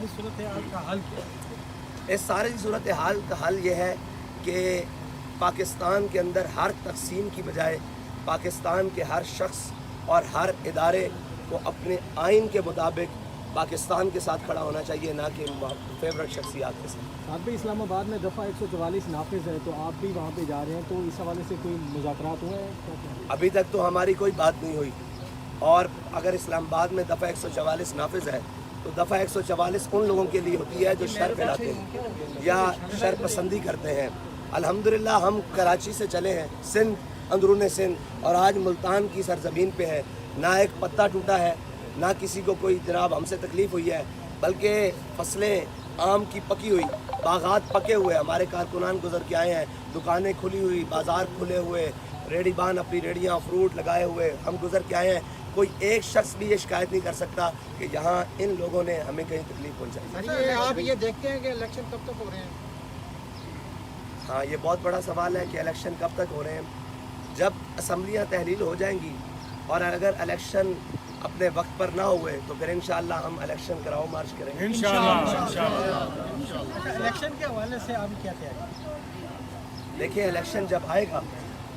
सारी सूरत हाल का हल क्या है? इस सारी सूरत हाल का हल ये है कि पाकिस्तान के अंदर हर तकसीम की बजाय पाकिस्तान के हर शख्स और हर इदारे को अपने आइन के मुताबिक पाकिस्तान के साथ खड़ा होना चाहिए, ना कि फेवरेट शख्सियात के साथ। साथ भी इस्लामाबाद में दफ़ा 144 नाफिज है, तो आप भी वहाँ पे जा रहे हैं, तो इस हवाले से कोई मुज़ाकरात हुए हैं? अभी तक तो हमारी कोई बात नहीं हुई, और अगर इस्लामाबाद में दफ़ा 144 नाफिज है तो दफ़ा 144 उन लोगों के लिए होती है जो शर फैलाते हैं या शर पसंदी करते हैं। अल्हम्दुलिल्लाह हम कराची से चले हैं, सिंध, अंदरून सिंध, और आज मुल्तान की सरजमीन पे है, ना एक पत्ता टूटा है, ना किसी को कोई जनाब हमसे तकलीफ़ हुई है, बल्कि फसलें आम की पकी हुई, बागात पके हुए, हमारे कारकुनान गुजर के आए हैं, दुकानें खुली हुई, बाज़ार खुले हुए, रेडीबान अपनी रेडियाँ फ्रूट लगाए हुए हम गुजर के आए हैं। कोई एक शख्स भी ये शिकायत नहीं कर सकता कि यहाँ इन लोगों ने हमें कहीं तकलीफ पहुँचाई। अच्छा, आप ये देखते हैं कि इलेक्शन कब तक हो रहे हैं? हाँ, ये बहुत बड़ा सवाल है कि इलेक्शन कब तक हो रहे हैं। जब असम्बलियाँ तहलील हो जाएंगी और अगर इलेक्शन अपने वक्त पर ना हुए तो फिर इंशाअल्लाह हम इलेक्शन कराओ मार्च करेंगे अच्छा, इलेक्शन के हवाले से आप क्या तैयारी? देखिए, इलेक्शन जब आएगा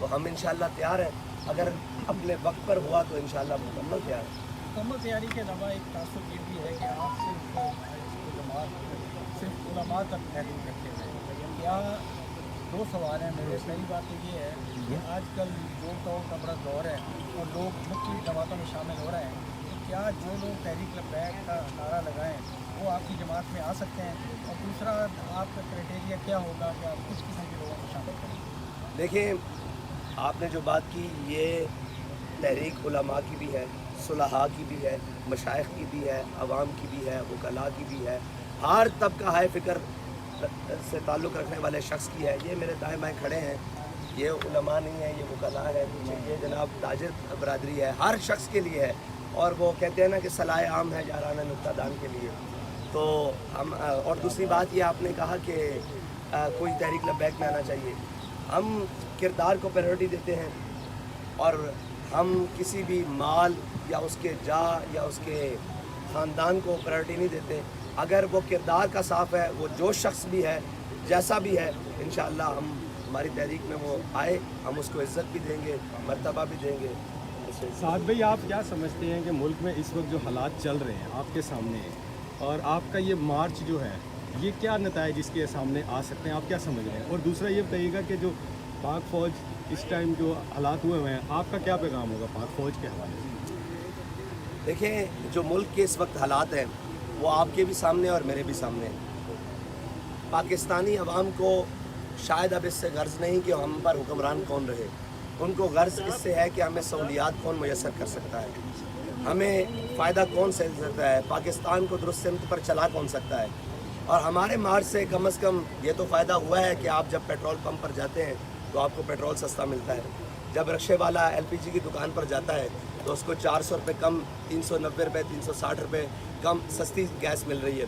तो हम इंशाअल्लाह तैयार हैं, अगर अपने वक्त पर हुआ तो इंशाअल्लाह मुकम्मल तैयार है। मुकम्मल तैयारी के अलावा एक तासुब ये भी है कि आप सिर्फ उलमा तक महदूद रखे हुए हैं। क्या दो सवाल हैं मेरे। पहली बात तो ये है कि आजकल जोड़ तोड़ का बड़ा दौर है और लोग मुख्तलिफ जमातों में शामिल हो रहे हैं, तो क्या जो लोग तहरीक लब्बैक का नारा लगाएं वो आपकी जमात में आ सकते हैं? और दूसरा, आपका क्राइटेरिया क्या होगा कि आप किस किस्म के लोगों को शामिल करें? देखिए, आपने जो बात की ये तहरीक उलमा की भी है, सुलहा की भी है, मशाइख की भी है, अवाम की भी है, वकला की भी है, हर तबका हाय फ़िक्र से ताल्लुक़ रखने वाले शख्स की है। ये मेरे दाएँ बाएँ खड़े हैं, ये उलमा नहीं है, ये वकला है, ये जनाब ताजिर बरादरी है, हर शख्स के लिए है। और वो कहते हैं ना कि सलाह आम है याराना नुक्तादान के लिए। तो हम और दूसरी बात ये आपने कहा कि कोई तहरीक लब्बैक में आना चाहिए। हम किरदार को प्रायोरिटी देते हैं और हम किसी भी माल या उसके जा या उसके ख़ानदान को प्रायोरिटी नहीं देते। अगर वो किरदार का साफ़ है, वो जो शख्स भी है, जैसा भी है, इंशाअल्लाह हम हमारी तहरीक में वो आए, हम उसको इज़्ज़त भी देंगे, मर्तबा भी देंगे। साद भाई, आप क्या समझते हैं कि मुल्क में इस वक्त जो हालात चल रहे हैं आपके सामने हैं, और आपका ये मार्च जो है ये क्या नताइज इसके सामने आ सकते हैं, आप क्या समझ रहे हैं? और दूसरा ये बताइएगा कि जो पाक फ़ौज इस टाइम जो हालात हुए हैं, आपका क्या पैगाम होगा पाक फ़ौज के हवाले से? देखें, जो मुल्क के इस वक्त हालात हैं वो आपके भी सामने और मेरे भी सामने हैं। पाकिस्तानी अवाम को शायद अब इससे गर्ज नहीं कि हम पर हुक्मरान कौन रहे, उनको गर्ज इससे है कि हमें सहूलियात कौन मुयसर कर सकता है, हमें फ़ायदा कौन से सकता है, पाकिस्तान को दुरुस्त सिमत पर चला कौन सकता है। और हमारे मार्च से कम ये तो फ़ायदा हुआ है कि आप जब पेट्रोल पंप पर जाते हैं तो आपको पेट्रोल सस्ता मिलता है। जब रिक्शे वाला LPG की दुकान पर जाता है तो उसको 400 रुपये कम, 390 रुपये, 360 रुपये कम सस्ती गैस मिल रही है।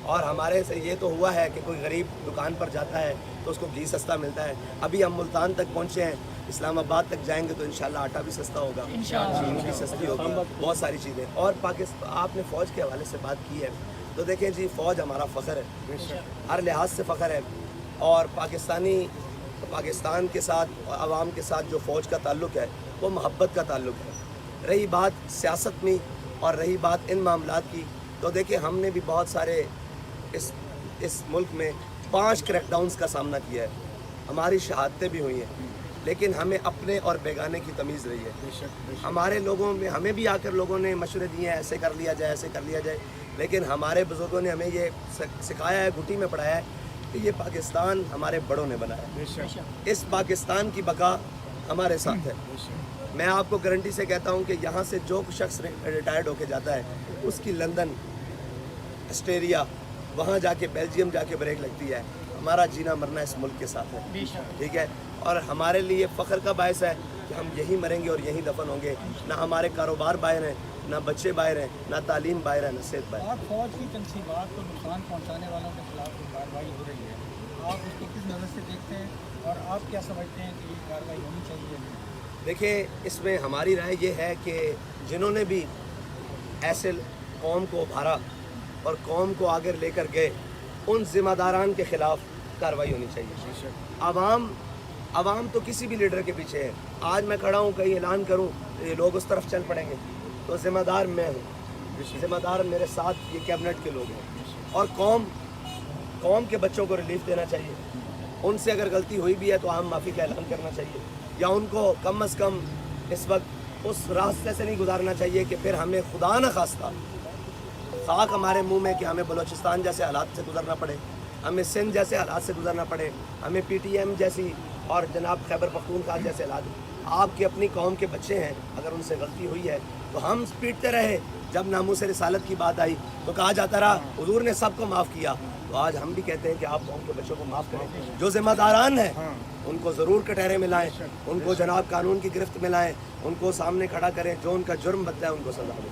और हमारे से ये तो हुआ है कि कोई गरीब दुकान पर जाता है तो उसको घी सस्ता मिलता है। अभी हम मुल्तान तक पहुँचे हैं, इस्लामाबाद तक जाएंगे तो इंशाल्लाह आटा भी सस्ता होगा, चीनी भी सस्ती होगी, बहुत सारी चीज़ें। और पाकिस्तान, आपने फ़ौज के हवाले से बात की है, तो देखें जी, फ़ौज हमारा फ़ख्र है, हर लिहाज से फ़ख्र है। और पाकिस्तान के साथ, आवाम के साथ जो फ़ौज का ताल्लुक़ है वो मोहब्बत का ताल्लुक़ है। रही बात सियासत में और रही बात इन मामलात की, तो देखिए हमने भी बहुत सारे इस मुल्क में 5 क्रैकडाउन्स का सामना किया है, हमारी शहादतें भी हुई हैं, लेकिन हमें अपने और बेगाने की तमीज़ रही है। हमारे लोगों में, हमें भी आकर लोगों ने मशवरे दिए हैं, ऐसे कर लिया जाए, ऐसे कर लिया जाए, लेकिन हमारे बुज़ुर्गों ने हमें ये सिखाया है, घुटी में पढ़ाया है कि ये पाकिस्तान हमारे बड़ों ने बनाया है, इस पाकिस्तान की बका हमारे साथ है। मैं आपको गारंटी से कहता हूँ कि यहाँ से जो शख्स रिटायर्ड होके जाता है उसकी लंदन, ऑस्ट्रेलिया, वहाँ जाके बेल्जियम जाके ब्रेक लगती है। हमारा जीना मरना इस मुल्क के साथ है, ठीक है। और हमारे लिए फ़ख्र का बायस है कि हम यहीं मरेंगे और यहीं दफन होंगे। ना हमारे कारोबार बाहर हैं, ना बच्चे बाहर हैं, ना तालीम बाहर है, ना सेहत बाहर। आप फ़ौज की तनसीबात को नुकसान पहुँचाने वालों के खिलाफ जो कार्रवाई हो रही है, आप उसको किस नज़र से देखते हैं और आप क्या समझते हैं कि ये कार्रवाई होनी चाहिए? देखिए, इसमें हमारी राय ये है कि जिन्होंने भी ऐसे कौम को उभारा اور قوم کو آگے لے کر گئے ان ذمہ داران کے خلاف کارروائی ہونی چاہیے. عوام تو کسی بھی لیڈر کے پیچھے ہے. آج میں کھڑا ہوں کہیں اعلان کروں یہ لوگ اس طرف چل پڑیں گے تو ذمہ دار میں ہوں, ذمہ دار میرے ساتھ یہ کیبنٹ کے لوگ ہیں. اور قوم کے بچوں کو ریلیف دینا چاہیے. ان سے اگر غلطی ہوئی بھی ہے تو عام معافی کا اعلان کرنا چاہیے, یا ان کو کم از کم اس وقت اس راستے سے نہیں گزارنا چاہیے کہ پھر ہمیں خدا نہ خواستہ خاک ہمارے منہ میں کہ ہمیں بلوچستان جیسے حالات سے گزرنا پڑے, ہمیں سندھ جیسے حالات سے گزرنا پڑے, ہمیں پی ٹی ایم جیسی اور جناب خیبر پختونخوا جیسے حالات. آپ کی اپنی قوم کے بچے ہیں, اگر ان سے غلطی ہوئی ہے تو ہم پیٹتے رہے. جب ناموس رسالت کی بات آئی تو کہا جاتا رہا حضور نے سب کو معاف کیا. تو آج ہم بھی کہتے ہیں کہ آپ قوم کے بچوں کو معاف کریں. جو ذمہ داران ہیں ان کو ضرور کٹہرے میں لائیں, ان کو جناب قانون کی گرفت میں لائیں, ان کو سامنے کھڑا کریں, جو ان کا جرم بنتا ہے ان کو سزا دیں.